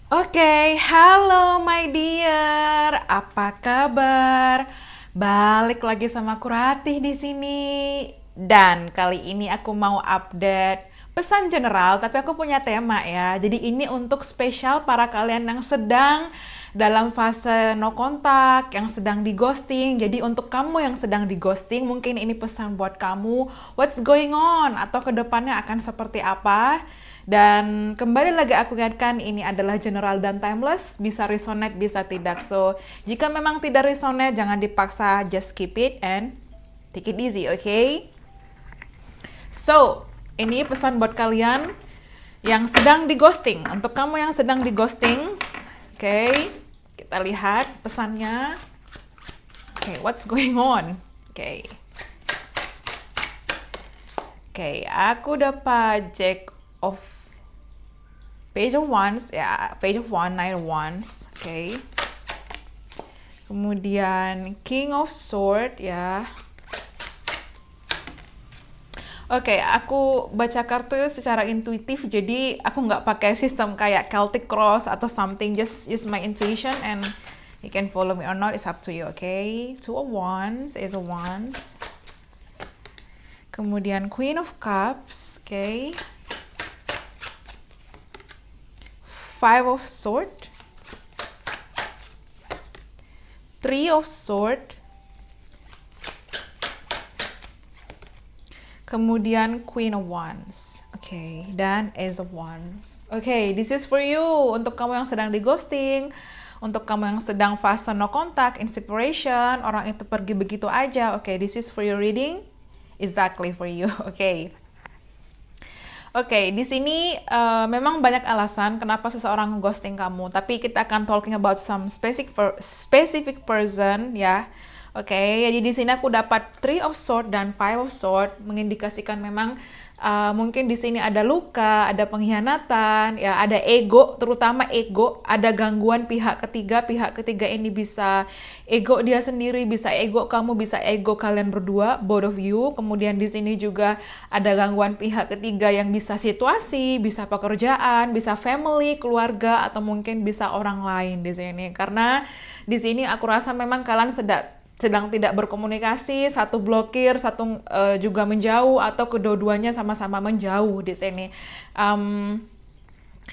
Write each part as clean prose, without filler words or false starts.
Halo my dear, apa kabar? Balik lagi sama aku Ratih di sini. Dan kali ini aku mau update pesan general, tapi aku punya tema ya. Jadi ini untuk spesial para kalian yang sedang dalam fase no kontak, yang sedang di ghosting. Jadi untuk kamu yang sedang di ghosting, mungkin ini pesan buat kamu. What's going on? Atau kedepannya akan seperti apa? Dan kembali lagi aku ingatkan ini adalah general dan timeless, bisa resonate, bisa tidak. So, jika memang tidak resonate, jangan dipaksa, just keep it and take it easy, okay? So, ini pesan buat kalian yang sedang di ghosting. Untuk kamu yang sedang di ghosting, okay, kita lihat pesannya. Okay, what's going on? Okay. Okay, aku dapat Jack of Page of Wands, ya, Page of Wands, Nine of Wands, oke. Okay. Kemudian King of Sword, ya. Oke, aku baca kartu secara intuitif, jadi aku nggak pakai sistem kayak Celtic Cross atau something, just use my intuition and you can follow me or not, it's up to you, okay? Two of Wands, Ace of Wands. Kemudian Queen of Cups, okay. Five of Sword, Three of Sword, kemudian Queen of Wands, okay, dan Ace of Wands. Okay, this is for you, untuk kamu yang sedang di ghosting, untuk kamu yang sedang fase no contact, inspiration, orang itu pergi begitu aja. Okay, this is for your reading, exactly for you. Okay. Oke, di sini memang banyak alasan kenapa seseorang ghosting kamu, tapi kita akan talking about some specific person ya. Oke, jadi di sini aku dapat Three of Sword dan Five of Sword mengindikasikan memang mungkin di sini ada luka, ada pengkhianatan, ya ada ego, terutama ego, ada gangguan pihak ketiga. Pihak ketiga ini bisa ego dia sendiri, bisa ego kamu, bisa ego kalian berdua, both of you. Kemudian di sini juga ada gangguan pihak ketiga yang bisa situasi, bisa pekerjaan, bisa family, keluarga, atau mungkin bisa orang lain di sini. Karena di sini aku rasa memang kalian sedang tidak berkomunikasi, satu blokir, satu juga menjauh, atau kedua-duanya sama-sama menjauh di sini.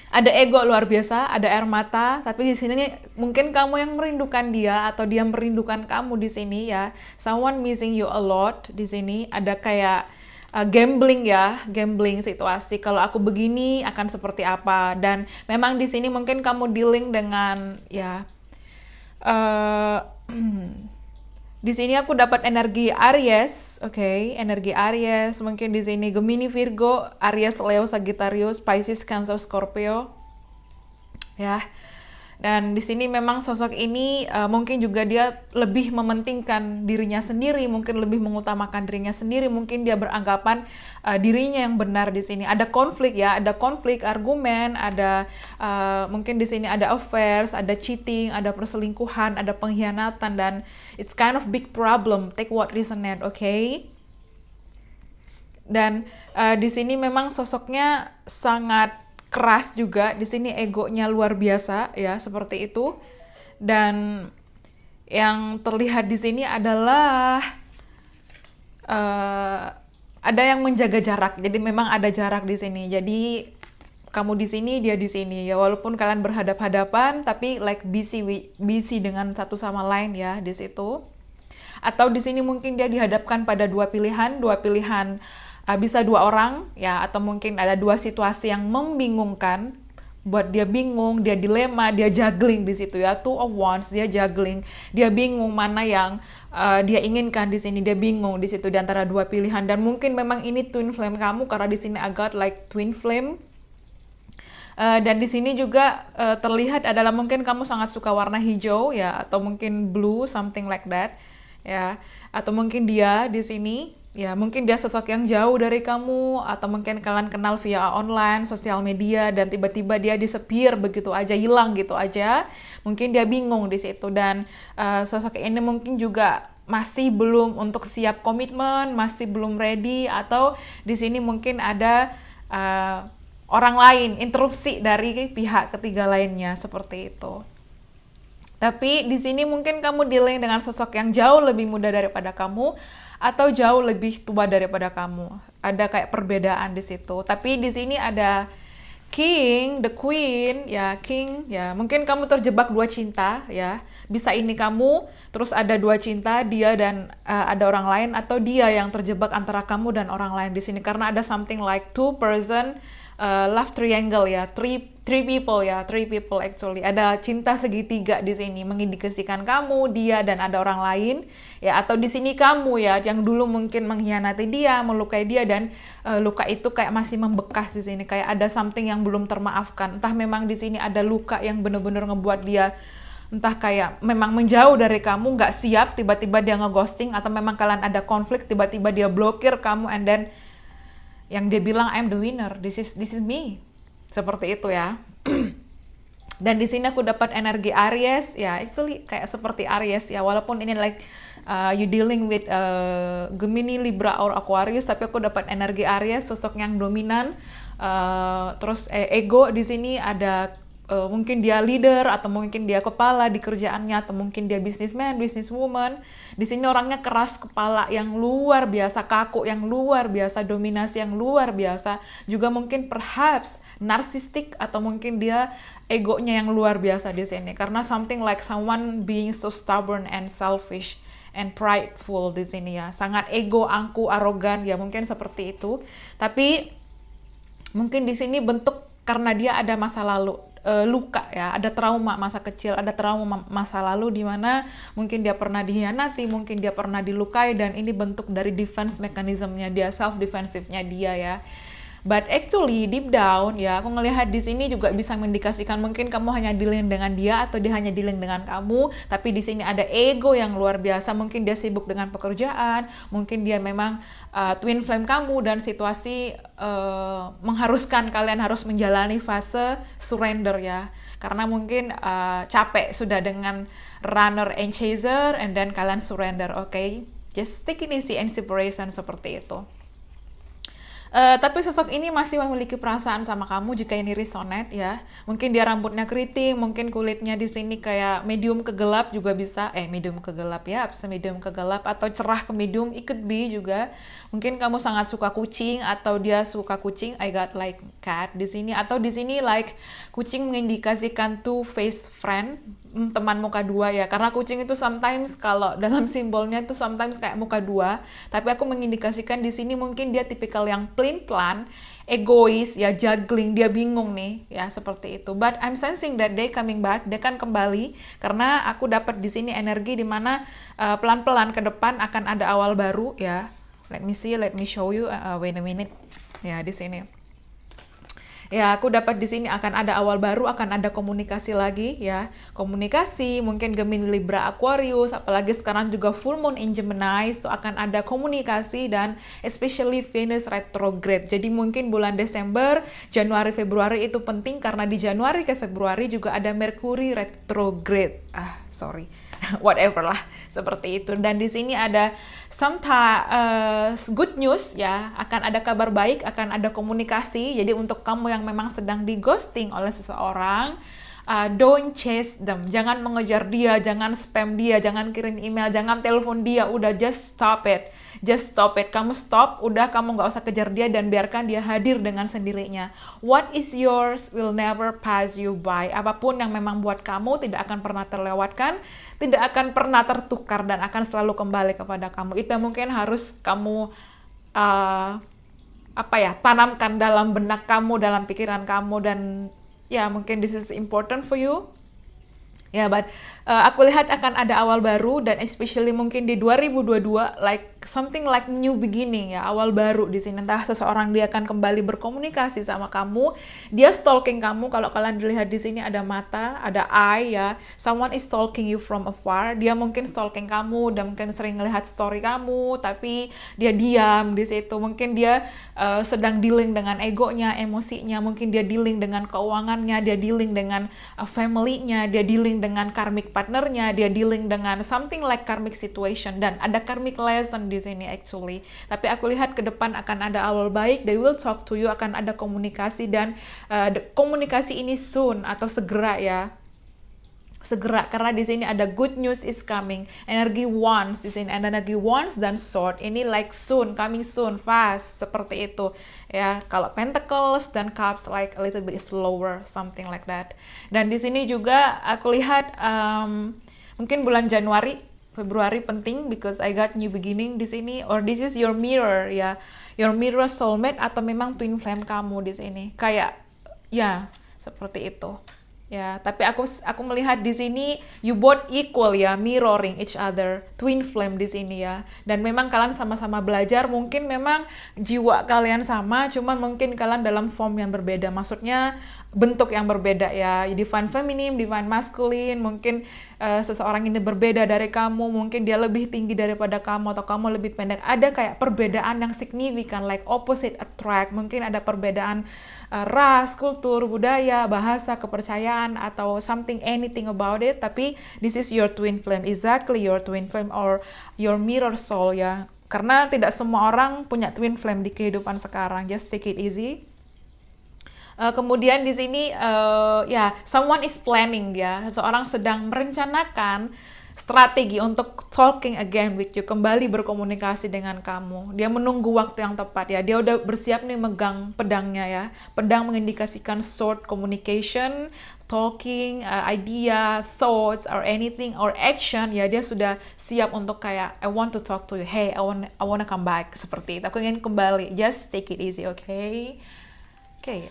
Ada ego luar biasa, ada air mata, tapi di sini nih, mungkin kamu yang merindukan dia atau dia merindukan kamu di sini ya. Someone missing you a lot di sini. Ada kayak gambling ya, gambling situasi. Kalau aku begini akan seperti apa? Dan memang di sini mungkin kamu dealing dengan ya. Di sini aku dapat energi Aries, oke, energi Aries, mungkin di sini Gemini, Virgo, Aries, Leo, Sagittarius, Pisces, Cancer, Scorpio, ya. Dan di sini memang sosok ini mungkin juga dia lebih mementingkan dirinya sendiri, mungkin lebih mengutamakan dirinya sendiri, mungkin dia beranggapan dirinya yang benar di sini. Ada konflik ya, ada konflik argumen, ada mungkin di sini ada affairs, ada cheating, ada perselingkuhan, ada pengkhianatan, dan it's kind of big problem. Take what resonate, okay? Dan di sini memang sosoknya sangat keras juga. Di sini egonya luar biasa ya, seperti itu. Dan yang terlihat di sini adalah ada yang menjaga jarak. Jadi memang ada jarak di sini. Jadi kamu di sini, dia di sini ya, walaupun kalian berhadap-hadapan tapi like busy dengan satu sama lain ya di situ. Atau di sini mungkin dia dihadapkan pada dua pilihan bisa dua orang ya, atau mungkin ada dua situasi yang membingungkan, buat dia bingung, dia dilema, dia juggling di situ ya. Two of Wands, dia juggling, dia bingung mana yang dia inginkan di sini, dia bingung di situ di antara dua pilihan. Dan mungkin memang ini twin flame kamu, karena di sini agak like twin flame. Dan di sini juga terlihat adalah mungkin kamu sangat suka warna hijau ya, atau mungkin blue, something like that ya. Atau mungkin dia di sini ya, mungkin dia sosok yang jauh dari kamu, atau mungkin kalian kenal via online, sosial media, dan tiba-tiba dia disappear begitu aja, hilang gitu aja. Mungkin dia bingung di situ. Dan sosok ini mungkin juga masih belum untuk siap komitmen, masih belum ready, atau di sini mungkin ada orang lain, interupsi dari pihak ketiga lainnya seperti itu. Tapi di sini mungkin kamu dealing dengan sosok yang jauh lebih muda daripada kamu atau jauh lebih tua daripada kamu. Ada kayak perbedaan di situ. Tapi di sini ada King, the Queen, ya King, ya mungkin kamu terjebak dua cinta, ya bisa ini kamu, terus ada dua cinta dia dan ada orang lain, atau dia yang terjebak antara kamu dan orang lain di sini karena ada something like two person love triangle ya, three people actually. Ada cinta segitiga di sini mengindikasikan kamu, dia dan ada orang lain ya, atau di sini kamu ya yang dulu mungkin mengkhianati dia, melukai dia dan luka itu kayak masih membekas di sini, kayak ada something yang belum termaafkan. Entah memang di sini ada luka yang benar-benar ngebuat dia entah kayak memang menjauh dari kamu, nggak siap, tiba-tiba dia ngeghosting, atau memang kalian ada konflik, tiba-tiba dia blokir kamu, and then yang dia bilang I'm the winner, this is me, seperti itu ya. Dan di sini aku dapat energi Aries ya, actually kayak seperti Aries ya, walaupun ini like you dealing with Gemini, Libra, or Aquarius, tapi aku dapat energi Aries, sosok yang dominan. Terus ego di sini ada. Mungkin dia leader, atau mungkin dia kepala di kerjaannya, atau mungkin dia businessman, businesswoman. Di sini orangnya keras kepala yang luar biasa, kaku yang luar biasa, dominasi yang luar biasa. Juga mungkin perhaps narsistik, atau mungkin dia egonya yang luar biasa di sini. Karena something like someone being so stubborn and selfish and prideful di sini ya. Sangat ego, angku, arogan ya, mungkin seperti itu. Tapi mungkin di sini bentuk karena dia ada masa lalu. Luka ya, ada trauma masa kecil, ada trauma masa lalu di mana mungkin dia pernah dikhianati, mungkin dia pernah dilukai, dan ini bentuk dari defense mechanism-nya dia, self defensive-nya dia ya. But actually deep down ya, aku ngelihat di sini juga bisa mengindikasikan mungkin kamu hanya dealing dengan dia, atau dia hanya dealing dengan kamu, tapi di sini ada ego yang luar biasa. Mungkin dia sibuk dengan pekerjaan, mungkin dia memang twin flame kamu, dan situasi mengharuskan kalian harus menjalani fase surrender ya. Karena mungkin capek sudah dengan runner and chaser, and then kalian surrender, okay? Just take it easy and separation seperti itu. Tapi sosok ini masih memiliki perasaan sama kamu jika ini resonate ya. Mungkin dia rambutnya keriting, mungkin kulitnya di sini kayak medium ke gelap juga bisa. Medium ke gelap ya, medium ke gelap, atau cerah ke medium, it could be juga. Mungkin kamu sangat suka kucing, atau dia suka kucing. I got like cat di sini, atau di sini like kucing mengindikasikan two-faced friend, teman muka dua ya. Karena kucing itu sometimes kalau dalam simbolnya itu sometimes kayak muka dua, tapi aku mengindikasikan di sini mungkin dia tipikal yang plan, egois ya, juggling, dia bingung nih ya, seperti itu. But I'm sensing that they coming back, dia kan kembali, karena aku dapat di sini energi di mana pelan-pelan ke depan akan ada awal baru ya. Let me show you. Wait a minute. Ya di sini. Ya, aku dapat di sini akan ada awal baru, akan ada komunikasi lagi ya. Komunikasi, mungkin Gemini, Libra, Aquarius, apalagi sekarang juga full moon in Gemini, so akan ada komunikasi, dan especially Venus retrograde. Jadi mungkin bulan Desember, Januari, Februari itu penting karena di Januari ke Februari juga ada Mercury retrograde. Whatever lah, seperti itu. Dan di sini ada good news ya, akan ada kabar baik, akan ada komunikasi. Jadi untuk kamu yang memang sedang di ghosting oleh seseorang, don't chase them, jangan mengejar dia, jangan spam dia, jangan kirim email, jangan telepon dia, udah just stop it. Kamu stop, udah, kamu nggak usah kejar dia, dan biarkan dia hadir dengan sendirinya. What is yours will never pass you by. Apapun yang memang buat kamu tidak akan pernah terlewatkan, tidak akan pernah tertukar, dan akan selalu kembali kepada kamu. Itu mungkin harus kamu tanamkan dalam benak kamu, dalam pikiran kamu, dan ya mungkin this is important for you. Ya, but aku lihat akan ada awal baru, dan especially mungkin di 2022 like something like new beginning ya, awal baru di sini. Entah seseorang dia akan kembali berkomunikasi sama kamu, dia stalking kamu. Kalau kalian dilihat di sini ada mata, ada eye ya. Someone is stalking you from afar. Dia mungkin stalking kamu dan mungkin sering ngelihat story kamu, tapi dia diam di situ. Mungkin dia sedang dealing dengan egonya, emosinya, mungkin dia dealing dengan keuangannya, dia dealing dengan family-nya, dia dealing dengan karmic partnernya, dia dealing dengan something like karmic situation, dan ada karmic lesson di sini actually. Tapi aku lihat ke depan akan ada awal baik. They will talk to you, akan ada komunikasi dan komunikasi ini soon atau segera ya. Segera, karena di sini ada good news is coming. Energi wands di sini, energi wands dan sword ini like soon, coming soon, fast, seperti itu ya. Kalau pentacles dan cups like a little bit slower, something like that. Dan di sini juga aku lihat mungkin bulan Januari, Februari penting because I got new beginning di sini, or this is your mirror ya, your mirror soulmate atau memang twin flame kamu di sini, kayak ya seperti itu. Ya, tapi aku melihat di sini you both equal ya, mirroring each other, twin flame di sini ya. Dan memang kalian sama-sama belajar, mungkin memang jiwa kalian sama, cuman mungkin kalian dalam form yang berbeda. Maksudnya bentuk yang berbeda ya, divine feminine, divine masculine. Mungkin seseorang ini berbeda dari kamu, mungkin dia lebih tinggi daripada kamu atau kamu lebih pendek. Ada kayak perbedaan yang signifikan, like opposite attract. Mungkin ada perbedaan ras, kultur, budaya, bahasa, kepercayaan, atau something, anything about it. Tapi this is your twin flame, exactly your twin flame or your mirror soul ya. Karena tidak semua orang punya twin flame di kehidupan sekarang. Just take it easy. Kemudian di sini ya, someone is planning ya. Seseorang sedang merencanakan strategi untuk talking again with you, kembali berkomunikasi dengan kamu. Dia menunggu waktu yang tepat ya. Dia udah bersiap nih megang pedangnya ya. Pedang mengindikasikan sword, communication, talking, idea, thoughts, or anything, or action ya. Dia sudah siap untuk kayak I want to talk to you. Hey, I wanna come back, seperti itu. Aku ingin kembali. Just take it easy, okay? Okay.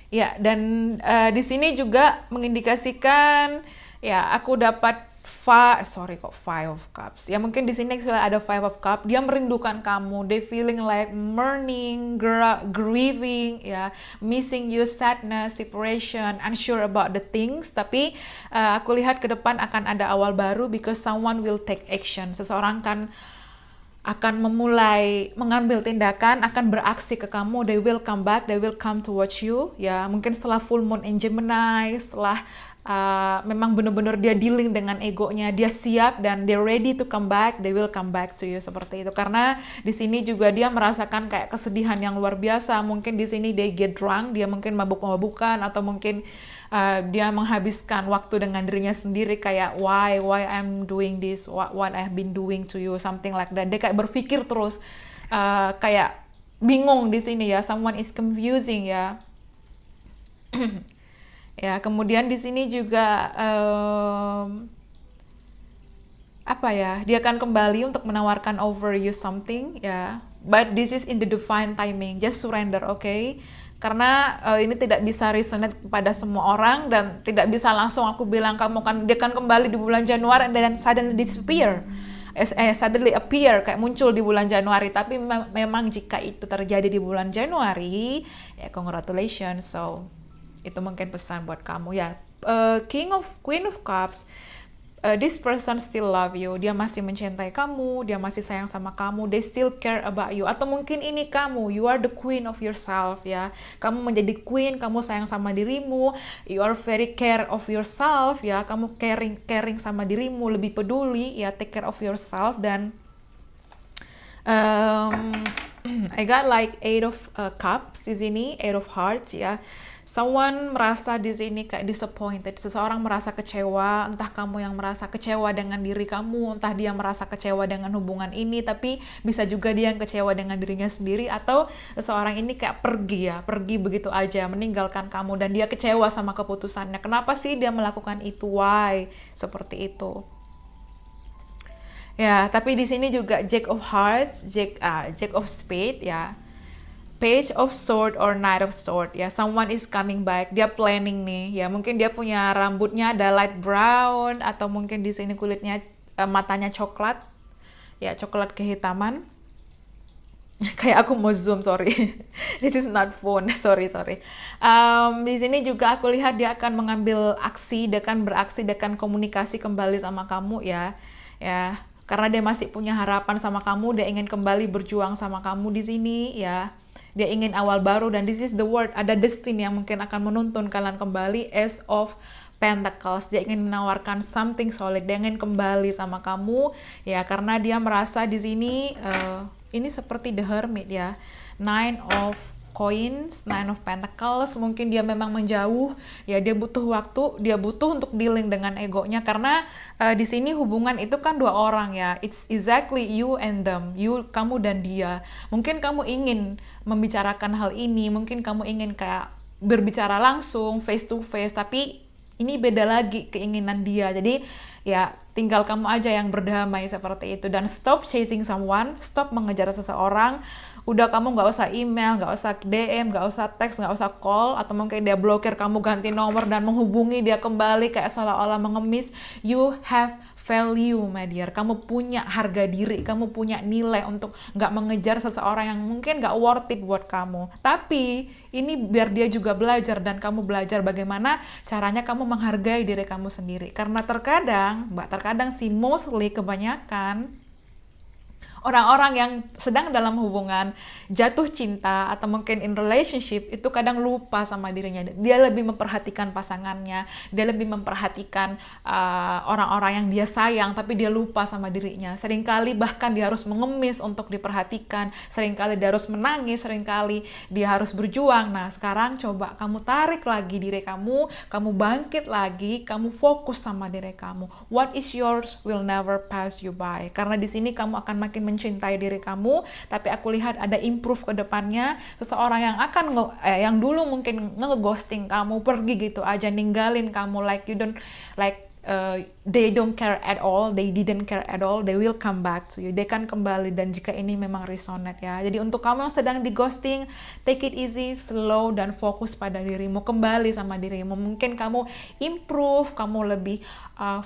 Ya, dan di sini juga mengindikasikan ya, aku dapat Five of Cups. Ya mungkin di sini ada Five of Cups. Dia merindukan kamu. They feeling like mourning, grieving, ya, missing you, sadness, separation, unsure about the things. Tapi aku lihat ke depan akan ada awal baru because someone will take action. Seseorang akan memulai mengambil tindakan, akan beraksi ke kamu. They will come back, they will come towards you ya. Mungkin setelah full moon in Gemini, setelah memang benar-benar dia dealing dengan egonya, dia siap dan they're ready to come back, they will come back to you, seperti itu. Karena di sini juga dia merasakan kayak kesedihan yang luar biasa. Mungkin di sini they get drunk, dia mungkin mabuk-mabukan, atau mungkin dia menghabiskan waktu dengan dirinya sendiri, kayak why I'm doing this, what I've been doing to you, something like that. Dia kayak berpikir terus, kayak bingung di sini ya. Someone is confusing ya. Ya, kemudian di sini juga apa ya? Dia akan kembali untuk menawarkan over you something ya. But this is in the divine timing. Just surrender, okay? Karena ini tidak bisa resonate pada semua orang dan tidak bisa langsung aku bilang dia akan kembali di bulan Januari dan suddenly disappear. Suddenly appear, kayak muncul di bulan Januari. Tapi memang jika itu terjadi di bulan Januari, ya congratulations. So itu mungkin pesan buat kamu ya. Queen of Cups, this person still love you. Dia masih mencintai kamu, dia masih sayang sama kamu. They still care about you. Atau mungkin ini kamu, you are the queen of yourself ya. Kamu menjadi queen, kamu sayang sama dirimu. You are very care of yourself ya. Kamu caring sama dirimu, lebih peduli ya, take care of yourself. Dan I got like 8 of cups di sini, 8 of hearts ya. Someone merasa di sini kayak disappointed. Seseorang merasa kecewa, entah kamu yang merasa kecewa dengan diri kamu, entah dia merasa kecewa dengan hubungan ini, tapi bisa juga dia yang kecewa dengan dirinya sendiri, atau seseorang ini kayak pergi begitu aja, meninggalkan kamu, dan dia kecewa sama keputusannya. Kenapa sih dia melakukan itu? Why? Seperti itu. Ya, tapi di sini juga Jack of Hearts, Jack of Spade ya. Page of Sword or Knight of Sword ya, someone is coming back. Dia planning nih ya, mungkin dia punya rambutnya ada light brown, atau mungkin di sini kulitnya matanya coklat ya, coklat kehitaman. Kayak aku mau zoom, sorry. This is not phone, sorry. Di sini juga aku lihat dia akan mengambil aksi, dia akan beraksi, dia akan komunikasi kembali sama kamu ya. Karena dia masih punya harapan sama kamu, dia ingin kembali berjuang sama kamu di sini ya. Dia ingin awal baru, dan this is the word, ada destiny yang mungkin akan menuntun kalian kembali. Ace of Pentacles, dia ingin menawarkan something solid, dia ingin kembali sama kamu ya, karena dia merasa di sini ini seperti the hermit ya, Nine of Coins, Nine of Pentacles, mungkin dia memang menjauh ya, dia butuh waktu, dia butuh untuk dealing dengan egonya, karena di sini hubungan itu kan dua orang ya, it's exactly you and them, kamu dan dia. Mungkin kamu ingin membicarakan hal ini, mungkin kamu ingin kayak berbicara langsung face to face, tapi ini beda lagi keinginan dia. Jadi ya tinggal kamu aja yang berdamai seperti itu, dan stop chasing someone, stop mengejar seseorang. Udah, kamu nggak usah email, nggak usah DM, nggak usah teks, nggak usah call, atau mungkin dia blokir kamu, ganti nomor dan menghubungi dia kembali kayak seolah-olah mengemis. You have value, my dear. Kamu punya harga diri, kamu punya nilai untuk nggak mengejar seseorang yang mungkin nggak worth it buat kamu. Tapi ini biar dia juga belajar, dan kamu belajar bagaimana caranya kamu menghargai diri kamu sendiri. Karena terkadang sih, mostly kebanyakan orang-orang yang sedang dalam hubungan, jatuh cinta, atau mungkin in relationship, itu kadang lupa sama dirinya. Dia lebih memperhatikan pasangannya, dia lebih memperhatikan orang-orang yang dia sayang, tapi dia lupa sama dirinya. Seringkali bahkan dia harus mengemis untuk diperhatikan, seringkali dia harus menangis, seringkali dia harus berjuang. Nah, sekarang coba kamu tarik lagi diri kamu bangkit lagi, kamu fokus sama diri kamu. What is yours will never pass you by. Karena di sini kamu akan makin mencintai diri kamu, tapi aku lihat ada improve ke depannya. Seseorang yang akan yang dulu mungkin nge-ghosting kamu, pergi gitu aja, ninggalin kamu, like you don't like they don't care at all, they didn't care at all, they will come back to you, they kan kembali. Dan jika ini memang resonate ya, jadi untuk kamu yang sedang di ghosting, take it easy, slow, dan fokus pada dirimu, kembali sama dirimu. Mungkin kamu improve, kamu lebih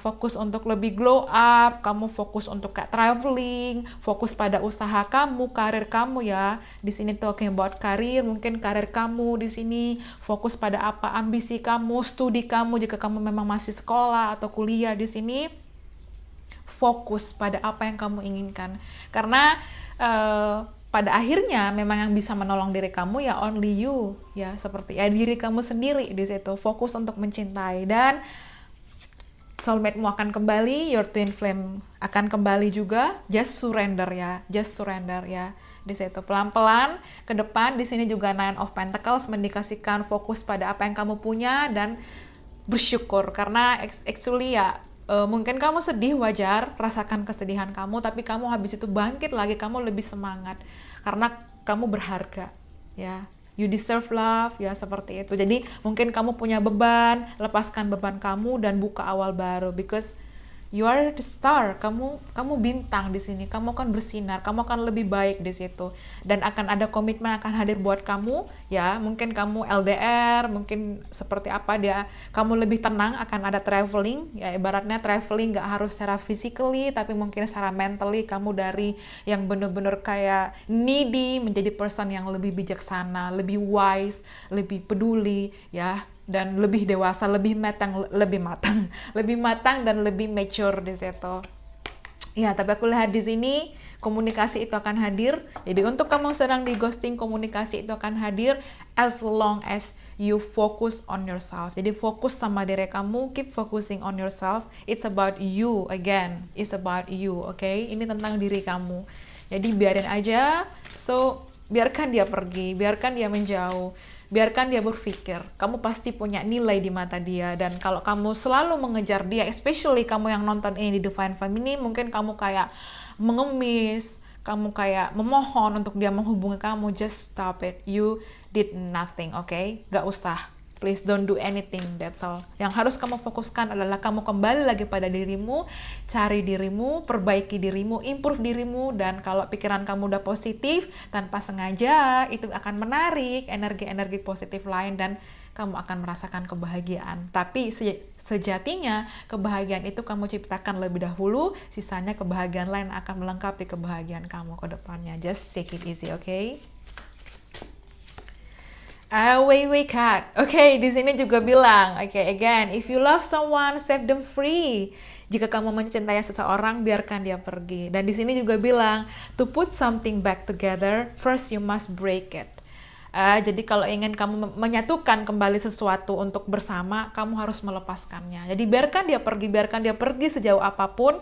fokus untuk lebih glow up, kamu fokus untuk kayak traveling, fokus pada usaha kamu, karir kamu ya. Di sini talking about karir, mungkin karir kamu di sini fokus pada apa, ambisi kamu, studi kamu, jika kamu memang masih sekolah atau kuliah. Di sini fokus pada apa yang kamu inginkan, karena pada akhirnya memang yang bisa menolong diri kamu ya only you ya, seperti ya diri kamu sendiri. Di situ fokus untuk mencintai, dan soulmate-mu akan kembali, your twin flame akan kembali juga. Just surrender ya, di situ pelan-pelan ke depan. Di sini juga Nine of Pentacles mendikasikan fokus pada apa yang kamu punya dan bersyukur, karena actually ya mungkin kamu sedih, wajar, rasakan kesedihan kamu, tapi kamu habis itu bangkit lagi, kamu lebih semangat karena kamu berharga ya, you deserve love ya, seperti itu. Jadi mungkin kamu punya beban, lepaskan beban kamu dan buka awal baru, because you are the star, kamu bintang di sini, kamu akan bersinar, kamu akan lebih baik di situ, dan akan ada komitmen akan hadir buat kamu ya. Mungkin kamu LDR, mungkin seperti apa dia, kamu lebih tenang, akan ada traveling ya, ibaratnya traveling gak harus secara physically, tapi mungkin secara mentally, kamu dari yang bener-bener kayak needy menjadi person yang lebih bijaksana, lebih wise, lebih peduli ya, dan lebih dewasa, lebih matang dan lebih mature di situ. Ya, tapi aku lihat di sini komunikasi itu akan hadir. Jadi untuk kamu sedang di ghosting, komunikasi itu akan hadir as long as you focus on yourself. Jadi fokus sama diri kamu, keep focusing on yourself. It's about you again. It's about you, okay? Ini tentang diri kamu. Jadi biarin aja. So, biarkan dia pergi, biarkan dia menjauh. Biarkan dia berpikir, kamu pasti punya nilai di mata dia. Dan kalau kamu selalu mengejar dia, especially kamu yang nonton ini di Divine Feminine, mungkin kamu kayak mengemis, kamu kayak memohon untuk dia menghubungi kamu, just stop it. You did nothing, okay? Gak usah. Please don't do anything, that's all. Yang harus kamu fokuskan adalah kamu kembali lagi pada dirimu, cari dirimu, perbaiki dirimu, improve dirimu, dan kalau pikiran kamu udah positif, tanpa sengaja itu akan menarik energi-energi positif lain dan kamu akan merasakan kebahagiaan. Tapi sejatinya kebahagiaan itu kamu ciptakan lebih dahulu, sisanya kebahagiaan lain akan melengkapi kebahagiaan kamu ke depannya. Just take it easy, okay? Wei cat. Oke, di sini juga bilang, again, if you love someone, set them free. Jika kamu mencintai seseorang, biarkan dia pergi. Dan di sini juga bilang, to put something back together, first you must break it. Jadi kalau ingin kamu menyatukan kembali sesuatu untuk bersama, kamu harus melepaskannya. Jadi biarkan dia pergi sejauh apapun,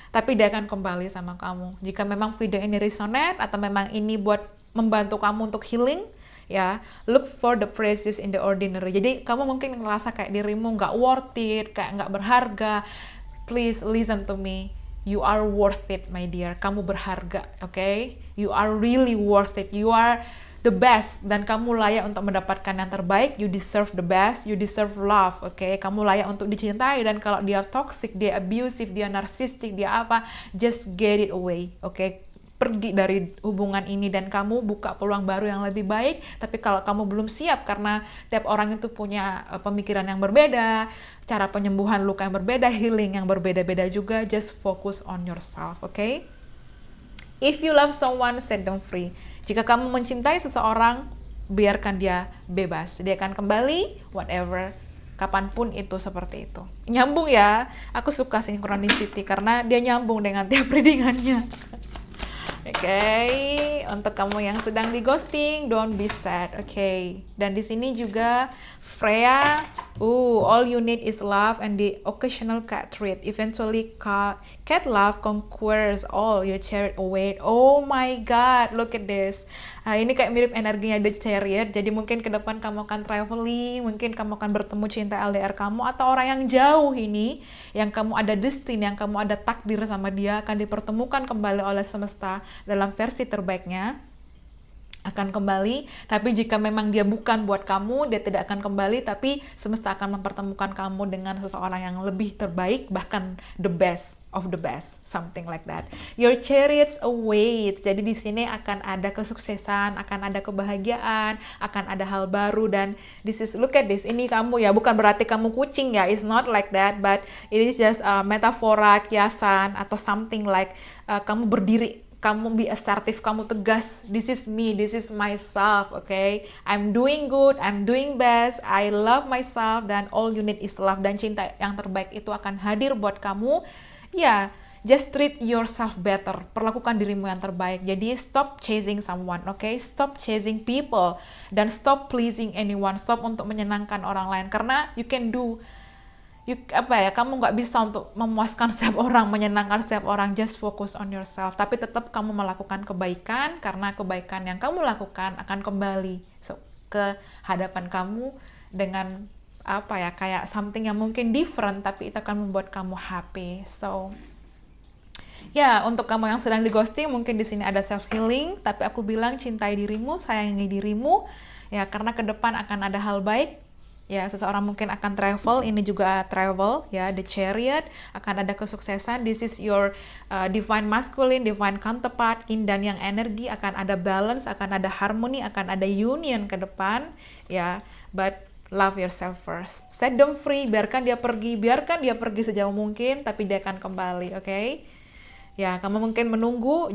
tapi dia akan kembali sama kamu. Jika memang video ini resonate atau memang ini buat membantu kamu untuk healing, ya, look for the praises in the ordinary. Jadi kamu mungkin ngerasa kayak dirimu nggak worth it, kayak nggak berharga. Please listen to me. You are worth it, my dear. Kamu berharga, okay? You are really worth it. You are the best, dan kamu layak untuk mendapatkan yang terbaik. You deserve the best. You deserve love, okay? Kamu layak untuk dicintai, dan kalau dia toxic, dia abusive, dia narsistik, dia apa, just get it away, okay? Pergi dari hubungan ini dan kamu buka peluang baru yang lebih baik. Tapi kalau kamu belum siap, karena tiap orang itu punya pemikiran yang berbeda, cara penyembuhan luka yang berbeda, healing yang berbeda-beda juga, just focus on yourself, okay? If you love someone, set them free. Jika kamu mencintai seseorang, biarkan dia bebas. Dia akan kembali, whatever, kapanpun itu seperti itu. Nyambung ya, aku suka synchronicity karena dia nyambung dengan tiap readingannya. Okay, untuk kamu yang sedang di ghosting, don't be sad, okay. Dan di sini juga Freya, all you need is love and the occasional cat treat. Eventually, cat love conquers all your chariot await. Oh my God, look at this. Ini kayak mirip energinya The Chariot. Jadi mungkin ke depan kamu akan traveling, mungkin kamu akan bertemu cinta LDR kamu atau orang yang jauh ini, yang kamu ada destiny, yang kamu ada takdir sama dia, akan dipertemukan kembali oleh semesta dalam versi terbaiknya. Akan kembali, tapi jika memang dia bukan buat kamu, dia tidak akan kembali, tapi semesta akan mempertemukan kamu dengan seseorang yang lebih terbaik, bahkan the best of the best, something like that. Your chariots await. Jadi di sini akan ada kesuksesan, akan ada kebahagiaan, akan ada hal baru, dan this is, look at this, ini kamu ya, bukan berarti kamu kucing ya, it's not like that, but it is just metafora, kiasan, atau something like kamu berdiri, kamu be assertive, kamu tegas, this is me, this is myself, okay? I'm doing good, I'm doing best, I love myself, dan all you need is love, dan cinta yang terbaik itu akan hadir buat kamu. Ya, just treat yourself better, perlakukan dirimu yang terbaik. Jadi stop chasing someone, okay? Stop chasing people, dan stop pleasing anyone, stop untuk menyenangkan orang lain, karena you can do kamu nggak bisa untuk memuaskan setiap orang, menyenangkan setiap orang. Just focus on yourself, tapi tetap kamu melakukan kebaikan, karena kebaikan yang kamu lakukan akan kembali ke hadapan kamu dengan kayak something yang mungkin different, tapi itu akan membuat kamu happy. So ya, untuk kamu yang sedang di ghosting, mungkin di sini ada self healing, tapi aku bilang cintai dirimu, sayangi dirimu ya, karena ke depan akan ada hal baik. Ya, seseorang mungkin akan travel, ini juga travel, ya, The Chariot, akan ada kesuksesan. This is your divine masculine, divine counterpart, yin dan yang energi, akan ada balance, akan ada harmony, akan ada union ke depan, ya. But love yourself first. Set them free, biarkan dia pergi sejauh mungkin, tapi dia akan kembali, okay? Ya, kamu mungkin menunggu,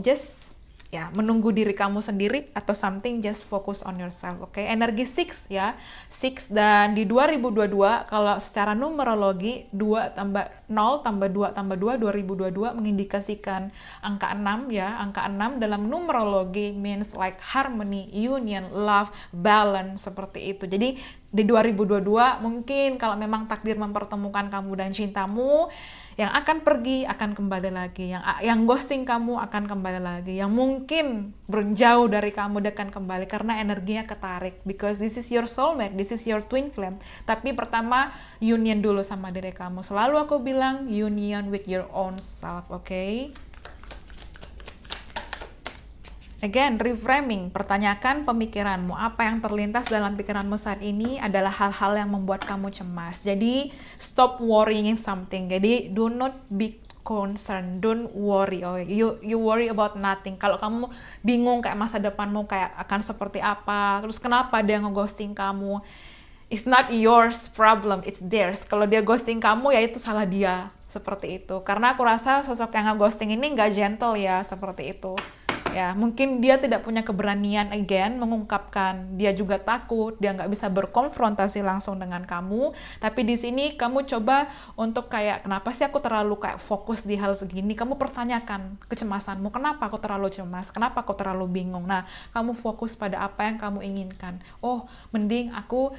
menunggu diri kamu sendiri atau something, just focus on yourself, oke? Okay? Energi 6 ya, 6, dan di 2022 kalau secara numerologi 2 tambah 0 tambah 2 tambah 2 2022 mengindikasikan angka 6 ya. Angka 6 dalam numerologi means like harmony, union, love, balance, seperti itu. Jadi di 2022 mungkin kalau memang takdir mempertemukan kamu dan cintamu, yang akan pergi akan kembali lagi, yang ghosting kamu akan kembali lagi, yang mungkin berjauh dari kamu dia akan kembali karena energinya ketarik, because this is your soulmate, this is your twin flame. Tapi pertama union dulu sama diri kamu. Selalu aku bilang union with your own self, okay? Again, reframing, pertanyakan pemikiranmu. Apa yang terlintas dalam pikiranmu saat ini adalah hal-hal yang membuat kamu cemas. Jadi, stop worrying something. Jadi, do not be concerned, don't worry. Oh, you worry about nothing. Kalau kamu bingung kayak masa depanmu kayak akan seperti apa, terus kenapa dia nge-ghosting kamu, it's not yours problem, it's theirs. Kalau dia ghosting kamu, ya itu salah dia. Seperti itu. Karena aku rasa sosok yang nge-ghosting ini nggak gentle ya, seperti itu. ya, mungkin dia tidak punya keberanian again mengungkapkan, dia juga takut, dia nggak bisa berkonfrontasi langsung dengan kamu. Tapi di sini kamu coba untuk kayak, kenapa sih aku terlalu kayak fokus di hal segini? Kamu pertanyakan kecemasanmu, kenapa aku terlalu cemas? Kenapa aku terlalu bingung? Nah, kamu fokus pada apa yang kamu inginkan. Oh, mending aku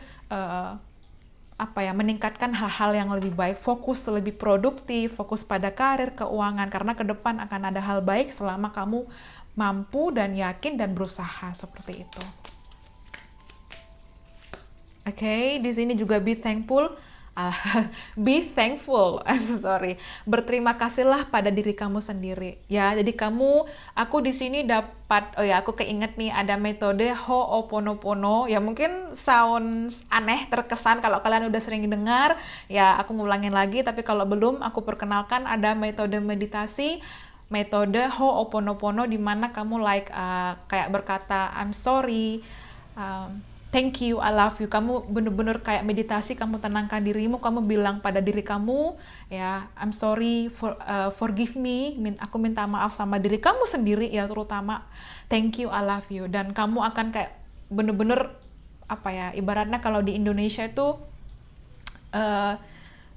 meningkatkan hal-hal yang lebih baik, fokus lebih produktif, fokus pada karir, keuangan, karena ke depan akan ada hal baik selama kamu mampu dan yakin dan berusaha seperti itu. Oke, di sini juga be thankful. Be thankful. Sorry. Berterima kasihlah pada diri kamu sendiri. Ya, jadi aku di sini dapat, aku keinget nih ada metode Ho'oponopono. Ya mungkin sounds aneh, terkesan kalau kalian udah sering dengar. Ya, aku ngulangin lagi, tapi kalau belum, aku perkenalkan ada metode meditasi, metode Ho'oponopono, di mana kamu kayak berkata I'm sorry, thank you, I love you. Kamu bener-bener kayak meditasi, kamu tenangkan dirimu, kamu bilang pada diri kamu, ya, I'm sorry, forgive me, aku minta maaf sama diri kamu sendiri, ya, terutama, thank you, I love you. Dan kamu akan kayak bener-bener, ibaratnya kalau di Indonesia itu,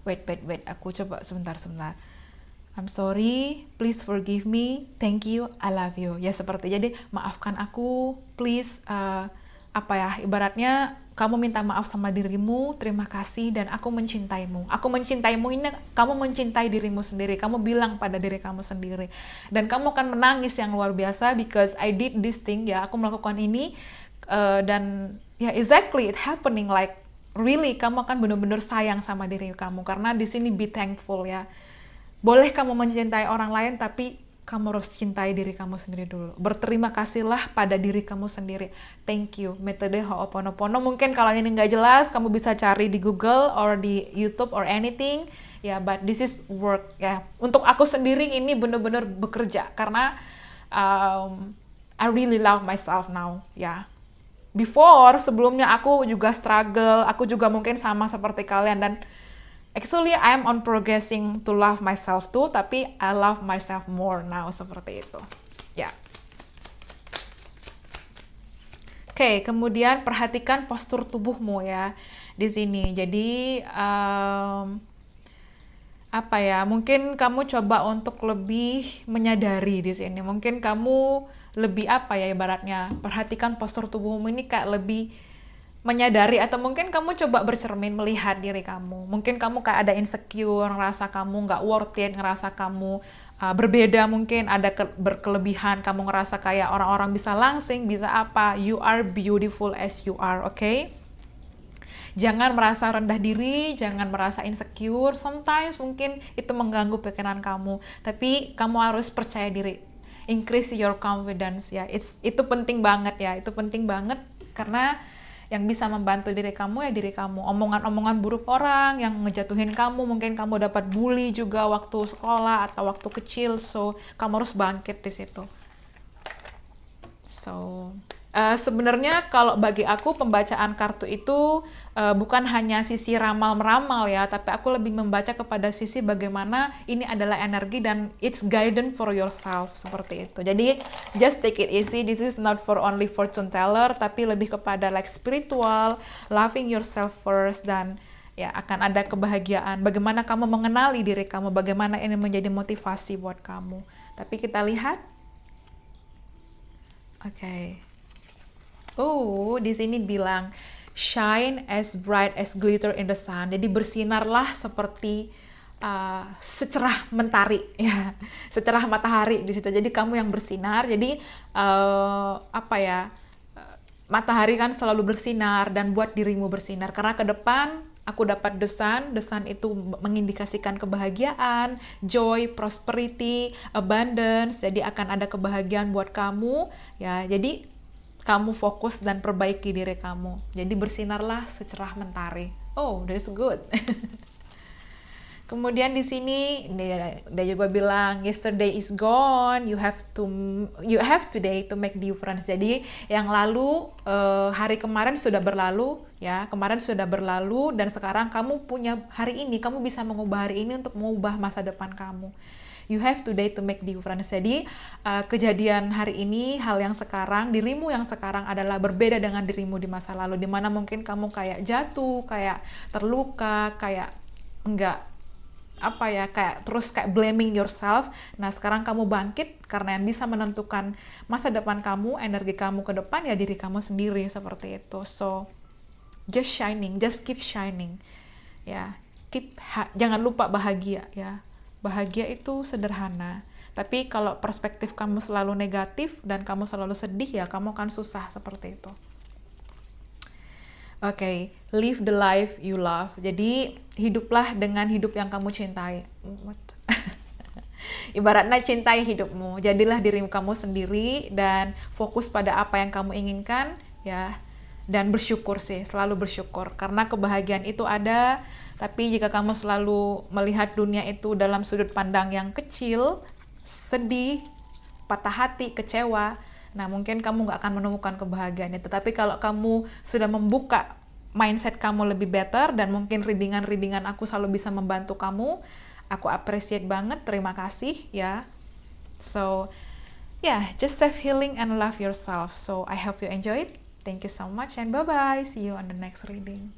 wait, aku coba sebentar. I'm sorry, please forgive me, thank you, I love you. Ya, jadi maafkan aku, please, ibaratnya kamu minta maaf sama dirimu, terima kasih, dan aku mencintaimu. Aku mencintaimu ini, kamu mencintai dirimu sendiri, kamu bilang pada diri kamu sendiri. Dan kamu akan menangis yang luar biasa, because I did this thing, ya, aku melakukan ini, dan ya, exactly, it happening, like, really, kamu akan benar-benar sayang sama diri kamu, karena di sini be thankful, ya. Boleh kamu mencintai orang lain, tapi kamu harus cintai diri kamu sendiri dulu. Berterima kasihlah pada diri kamu sendiri. Thank you. Metode Ho'oponopono. Mungkin kalau ini nggak jelas, kamu bisa cari di Google or di YouTube or anything. Ya, but this is work. Ya, untuk aku sendiri ini benar-benar bekerja karena I really love myself now. Ya, sebelumnya aku juga struggle. Aku juga mungkin sama seperti kalian, dan actually, I'm on progressing to love myself too, tapi I love myself more now, seperti itu. Ya. Oke, kemudian perhatikan postur tubuhmu ya di sini. Jadi, mungkin kamu coba untuk lebih menyadari di sini. Mungkin kamu lebih ibaratnya perhatikan postur tubuhmu ini kayak lebih menyadari, atau mungkin kamu coba bercermin melihat diri kamu. Mungkin kamu kayak ada insecure, ngerasa kamu nggak worth it, ngerasa kamu berbeda, mungkin ada berkelebihan, kamu ngerasa kayak orang-orang bisa langsing, bisa apa. You are beautiful as you are, okay? Jangan merasa rendah diri, jangan merasa insecure. Sometimes mungkin itu mengganggu pikiran kamu, tapi kamu harus percaya diri. Increase your confidence, ya. Itu penting banget, ya. Itu penting banget karena yang bisa membantu diri kamu ya diri kamu. Omongan-omongan buruk orang yang ngejatuhin kamu, mungkin kamu dapat bully juga waktu sekolah atau waktu kecil, so kamu harus bangkit di situ. So sebenarnya kalau bagi aku pembacaan kartu itu bukan hanya sisi ramal-meramal ya, tapi aku lebih membaca kepada sisi bagaimana ini adalah energi dan it's guidance for yourself, seperti itu. Jadi just take it easy, this is not for only fortune teller, tapi lebih kepada like spiritual, loving yourself first, dan ya akan ada kebahagiaan. Bagaimana kamu mengenali diri kamu, bagaimana ini menjadi motivasi buat kamu. Tapi kita lihat. Oke. Di sini bilang shine as bright as glitter in the sun. Jadi bersinarlah seperti secerah mentari, ya, secerah matahari di situ. Jadi kamu yang bersinar. Jadi matahari kan selalu bersinar, dan buat dirimu bersinar. Karena ke depan aku dapat desan itu mengindikasikan kebahagiaan, joy, prosperity, abundance. Jadi akan ada kebahagiaan buat kamu, ya. Jadi kamu fokus dan perbaiki diri kamu. Jadi bersinarlah secerah mentari. Oh, that's good. Kemudian di sini dia juga bilang yesterday is gone, you have today to make difference. Jadi yang lalu, hari kemarin sudah berlalu, ya, kemarin sudah berlalu, dan sekarang kamu punya hari ini, kamu bisa mengubah hari ini untuk mengubah masa depan kamu. You have today to make difference. Jadi kejadian hari ini, hal yang sekarang, dirimu yang sekarang adalah berbeda dengan dirimu di masa lalu, dimana mungkin kamu kayak jatuh, kayak terluka, kayak enggak apa ya, kayak terus kayak blaming yourself. Nah sekarang kamu bangkit, karena yang bisa menentukan masa depan kamu, energi kamu ke depan ya diri kamu sendiri, seperti itu. So just shining, just keep shining ya, jangan lupa bahagia ya. Bahagia itu sederhana, tapi kalau perspektif kamu selalu negatif dan kamu selalu sedih ya kamu akan susah, seperti itu. Oke, live the life you love. Jadi hiduplah dengan hidup yang kamu cintai. Ibaratnya cintai hidupmu. Jadilah diri kamu sendiri dan fokus pada apa yang kamu inginkan ya. Dan bersyukur sih, selalu bersyukur. Karena kebahagiaan itu ada, tapi jika kamu selalu melihat dunia itu dalam sudut pandang yang kecil, sedih, patah hati, kecewa, nah mungkin kamu nggak akan menemukan kebahagiaan itu. Tapi kalau kamu sudah membuka mindset kamu lebih better, dan mungkin readingan aku selalu bisa membantu kamu, aku appreciate banget, terima kasih ya. So yeah, just self healing and love yourself. So I hope you enjoy it. Thank you so much and bye bye. See you on the next reading.